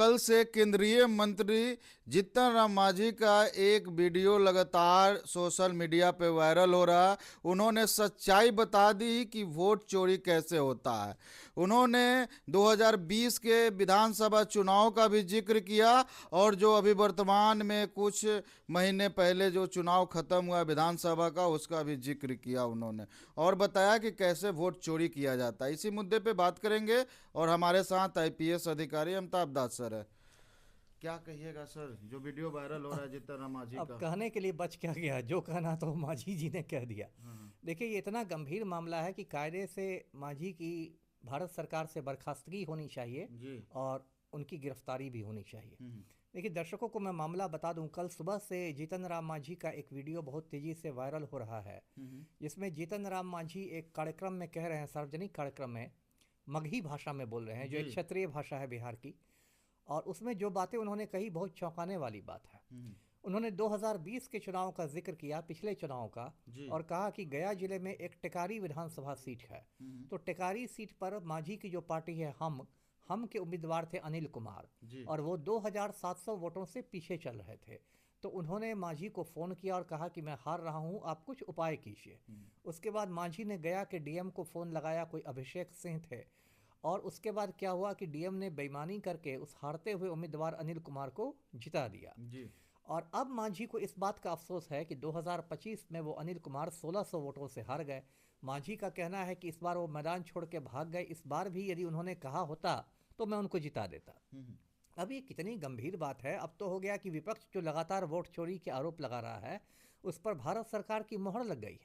कल से केंद्रीय मंत्री जीतन राम मांझी का एक वीडियो लगातार सोशल मीडिया पे वायरल हो रहा है। उन्होंने सच्चाई बता दी कि वोट चोरी कैसे होता है। उन्होंने 2020 के विधानसभा चुनाव का भी जिक्र किया और जो अभी वर्तमान में कुछ महीने पहले जो चुनाव खत्म हुआ विधानसभा का उसका भी जिक्र किया उन्होंने, और बताया कि कैसे वोट चोरी किया जाता है। इसी मुद्दे पे बात करेंगे और हमारे साथ आईपीएस अधिकारी अमिताभ दास सर है। क्या कहिएगा सर, जो वीडियो वायरल हो रहा है जीतन राम मांझी अब का। कहने के लिए बच क्या गया, जो कहना तो मांझी जी ने कह दिया। हाँ। देखिए, ये इतना गंभीर मामला है कि कायदे से मांझी की भारत सरकार से बर्खास्तगी होनी चाहिए जी। और उनकी गिरफ्तारी भी होनी चाहिए। हम्म। देखिए, दर्शकों को मैं मामला बता दूं, कल सुबह से जीतन राम मांझी का एक वीडियो बहुत तेज़ी से वायरल हो रहा है, हम्म। जिसमें जीतन राम मांझी एक कार्यक्रम में कह रहे हैं, सार्वजनिक कार्यक्रम में मगही भाषा में बोल रहे हैं, जो जी। एक क्षेत्रीय भाषा है बिहार की। और उसमें जो बातें उन्होंने कही बहुत चौंकाने वाली बात है। हम्म। उन्होंने 2020 के चुनाव का जिक्र किया, पिछले चुनाव का, जी। और कहा कि गया जिले में एक टेकारी विधानसभा सीट है। हम्म। तो टेकारी सीट पर मांझी की जो पार्टी है हम के उम्मीदवार थे अनिल कुमार, जी। और वो 2700 वोटों से पीछे चल रहे थे। तो उन्होंने मांझी को फ़ोन किया और कहा कि मैं हार रहा हूँ, आप कुछ उपाय कीजिए। उसके बाद मांझी ने गया कि डीएम को फ़ोन लगाया, कोई अभिषेक सिंह थे। और उसके बाद क्या हुआ कि डीएम ने बेईमानी करके उस हारते हुए उम्मीदवार अनिल कुमार को जिता दिया। जी। और अब मांझी को इस बात का अफसोस है कि 2025 में वो अनिल कुमार 1600 वोटों से हार गए। मांझी का कहना है कि इस बार वो मैदान छोड़ के भाग गए, इस बार भी यदि उन्होंने कहा होता तो मैं उनको जिता देता। हम्म। अब ये कितनी गंभीर बात है। अब तो हो गया कि विपक्ष जो लगातार वोट चोरी के आरोप लगा रहा है, उस पर भारत सरकार की मोहर लग गई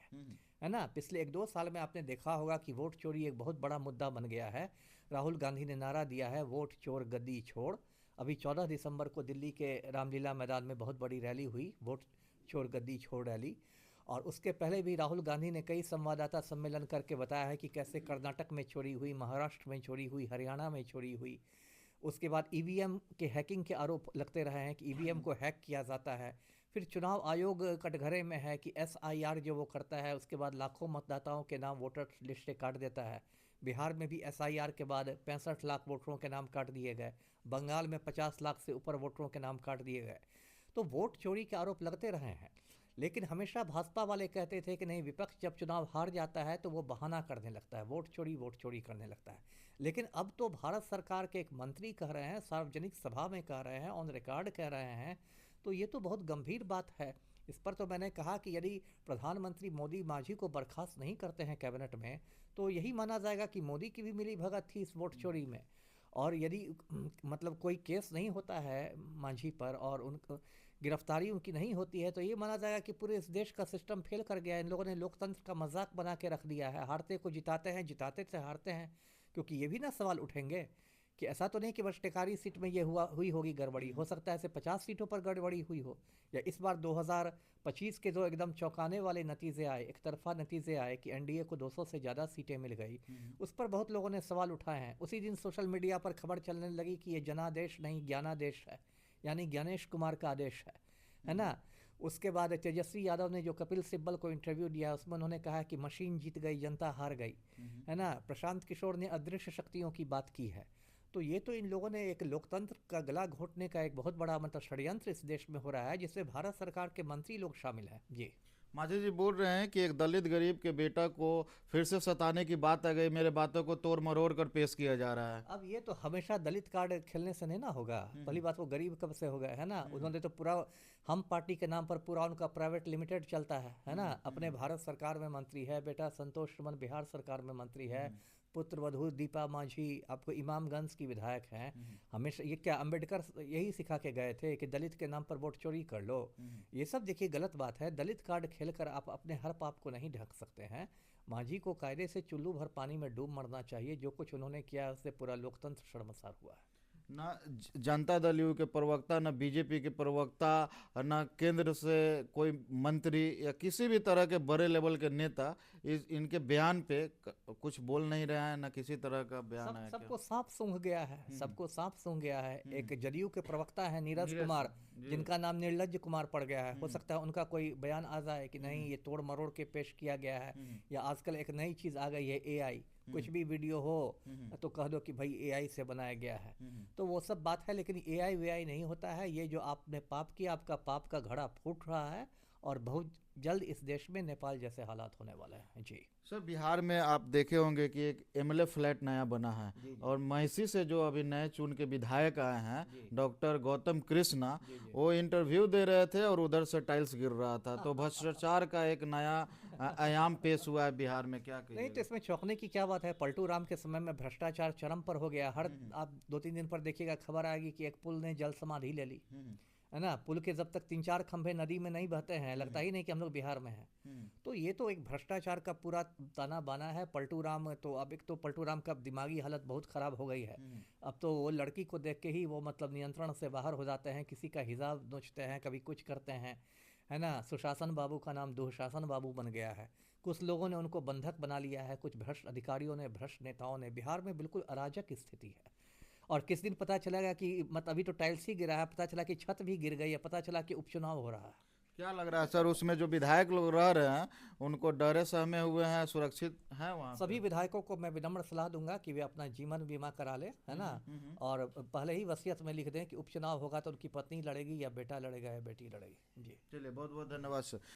है ना। पिछले 1-2 साल में आपने देखा होगा कि वोट चोरी एक बहुत बड़ा मुद्दा बन गया है। राहुल गांधी ने नारा दिया है, वोट चोर गद्दी छोड़। अभी 14 दिसंबर को दिल्ली के रामलीला मैदान में बहुत बड़ी रैली हुई, वोट चोर गद्दी छोड़ रैली। और उसके पहले भी राहुल गांधी ने कई संवाददाता सम्मेलन करके बताया है कि कैसे कर्नाटक में चोरी हुई, महाराष्ट्र में चोरी हुई, हरियाणा में चोरी हुई। उसके बाद ईवीएम के हैकिंग के आरोप लगते रहे हैं कि ईवीएम को हैक किया जाता है। फिर चुनाव आयोग कटघरे में है कि एसआईआर जो वो करता है, उसके बाद लाखों मतदाताओं के नाम वोटर लिस्ट से काट देता है। बिहार में भी एसआईआर के बाद 65 लाख वोटरों के नाम काट दिए गए। बंगाल में 50 लाख से ऊपर वोटरों के नाम काट दिए गए। तो वोट चोरी के आरोप लगते रहे हैं। लेकिन हमेशा भाजपा वाले कहते थे कि नहीं, विपक्ष जब चुनाव हार जाता है तो वो बहाना करने लगता है, वोट चोरी करने लगता है। लेकिन अब तो भारत सरकार के एक मंत्री कह रहे हैं, सार्वजनिक सभा में कह रहे हैं, ऑन रिकॉर्ड कह रहे हैं। तो ये तो बहुत गंभीर बात है। इस पर तो मैंने कहा कि यदि प्रधानमंत्री मोदी मांझी को बर्खास्त नहीं करते हैं कैबिनेट में, तो यही माना जाएगा कि मोदी की भी मिली भगत थी इस वोट चोरी में। और यदि मतलब कोई केस नहीं होता है मांझी पर और उन गिरफ्तारी उनकी नहीं होती है, तो ये माना जाएगा कि पूरे इस देश का सिस्टम फेल कर गया है। इन लोगों ने लोकतंत्र का मजाक बना के रख दिया है, हारते को जिताते हैं, जिताते से हारते हैं। क्योंकि ये भी ना सवाल उठेंगे कि ऐसा तो नहीं कि बस टेकारी सीट में ये हुई होगी गड़बड़ी, हो सकता है ऐसे 50 सीटों पर गड़बड़ी हुई हो। या इस बार 2025 के जो एकदम चौंकाने वाले नतीजे आए, एक तरफा नतीजे आए कि एनडीए को 200 से ज़्यादा सीटें मिल गई, उस पर बहुत लोगों ने सवाल उठाए हैं। उसी दिन सोशल मीडिया पर खबर चलने लगी कि ये जनादेश नहीं ज्ञानादेश है, यानी ज्ञानेश कुमार का आदेश है ना। उसके बाद तेजस्वी यादव ने जो कपिल सिब्बल को इंटरव्यू दिया, उसमें उन्होंने कहा कि मशीन जीत गई, जनता हार गई, है ना। प्रशांत किशोर ने अदृश्य शक्तियों की बात की है। तो ये तो इन लोगों ने एक लोकतंत्र का गला घोटने का एक बहुत बड़ा मतलब षड्यंत्र इस देश में हो रहा है, जिसमें भारत सरकार के मंत्री लोग शामिल हैं। जी। मांझी जी बोल रहे हैं कि एक दलित गरीब के बेटा को फिर से सताने की बात आ गई, मेरे बातों को तोड़ मरोड़ कर पेश किया जा रहा है। अब ये तो हमेशा दलित कार्ड खेलने से नहीं ना होगा। पहली बात, वो गरीब कब से हो गए, है ना। उन्होंने तो पूरा हम पार्टी के नाम पर पूरा उनका प्राइवेट लिमिटेड चलता है ना। अपने भारत सरकार में मंत्री है, बेटा संतोष सुमन बिहार सरकार में मंत्री है, पुत्र वधू दीपा मांझी आपको इमामगंज की विधायक हैं। हमेशा ये क्या अंबेडकर यही सिखा के गए थे कि दलित के नाम पर वोट चोरी कर लो। ये सब देखिए गलत बात है। दलित कार्ड खेलकर आप अपने हर पाप को नहीं ढक सकते हैं। मांझी को कायदे से चुल्लू भर पानी में डूब मरना चाहिए। जो कुछ उन्होंने किया उससे पूरा लोकतंत्र शर्मसार हुआ है। ना जनता दल यू के प्रवक्ता, ना बीजेपी के प्रवक्ता, ना केंद्र से कोई मंत्री या किसी भी तरह के बड़े लेवल के नेता इनके बयान पे कुछ बोल नहीं रहे हैं, ना किसी तरह का बयान है क्या। सबको सांप सूंघ गया है, सबको सांप सूंघ गया है। एक जदयू के प्रवक्ता है नीरज नीरज कुमार, सिंह जी। जिनका नाम निर्लज कुमार पड़ गया है। हो सकता है उनका कोई बयान आ जाए कि नहीं, ये तोड़ मरोड़ के पेश किया गया है। या आजकल एक नई चीज़ आ गई है, एआई, कुछ भी वीडियो हो तो कह दो कि भाई एआई से बनाया गया है। तो वो सब बात है, लेकिन एआई वीआई नहीं होता है। ये जो आपने पाप किया, आपका पाप का घड़ा फूट रहा है और बहुत जल्द इस देश में नेपाल जैसे हालात होने वाले हैं। जी सर, बिहार में आप देखे होंगे कि एक एमएलए फ्लैट नया बना है, जी जी और महिषी से जो अभी नए चुन के विधायक आए हैं, जी डॉक्टर गौतम कृष्णा, जी जी वो इंटरव्यू दे रहे थे और उधर से टाइल्स गिर रहा था। तो भ्रष्टाचार का एक नया आयाम पेश हुआ है बिहार में, क्या नहीं, तो कहिएगा? इसमें चौंकने की क्या बात है। पलटू राम के समय में भ्रष्टाचार चरम पर हो गया। हर आप 2-3 दिन पर देखिएगा, खबर आएगी कि एक पुल ने जल समाधि ले ली, है ना। पुल के जब तक 3-4 खंभे नदी में नहीं बहते हैं, लगता ही नहीं कि हम लोग बिहार में हैं। तो ये तो एक भ्रष्टाचार का पूरा ताना बाना है। पलटू राम तो अब, एक तो पलटू राम का दिमागी हालत बहुत ख़राब हो गई है। अब तो वो लड़की को देख के ही वो मतलब नियंत्रण से बाहर हो जाते हैं, किसी का हिजाब नोचते हैं, कभी कुछ करते हैं, है ना। सुशासन बाबू का नाम दुशासन बाबू बन गया है। कुछ लोगों ने उनको बंधक बना लिया है, कुछ भ्रष्ट अधिकारियों ने, भ्रष्ट नेताओं ने। बिहार में बिल्कुल अराजक स्थिति है। और किस दिन पता चलेगा कि मतलब अभी तो टाइल्स ही गिरा है, पता चला कि छत भी गिर गई है, पता चला कि उपचुनाव हो रहा है। क्या लग रहा है सर, उसमें जो विधायक लोग रह रहे हैं, उनको डरे सहमे हुए हैं, सुरक्षित हैं वहाँ सभी पे? विधायकों को मैं विनम्र सलाह दूंगा कि वे अपना जीवन बीमा करा ले, है ना। और पहले ही वसीयत में लिख दें कि उपचुनाव होगा तो उनकी पत्नी लड़ेगी या बेटा लड़ेगा या बेटी लड़ेगी। जी चलिए, बहुत बहुत धन्यवाद सर।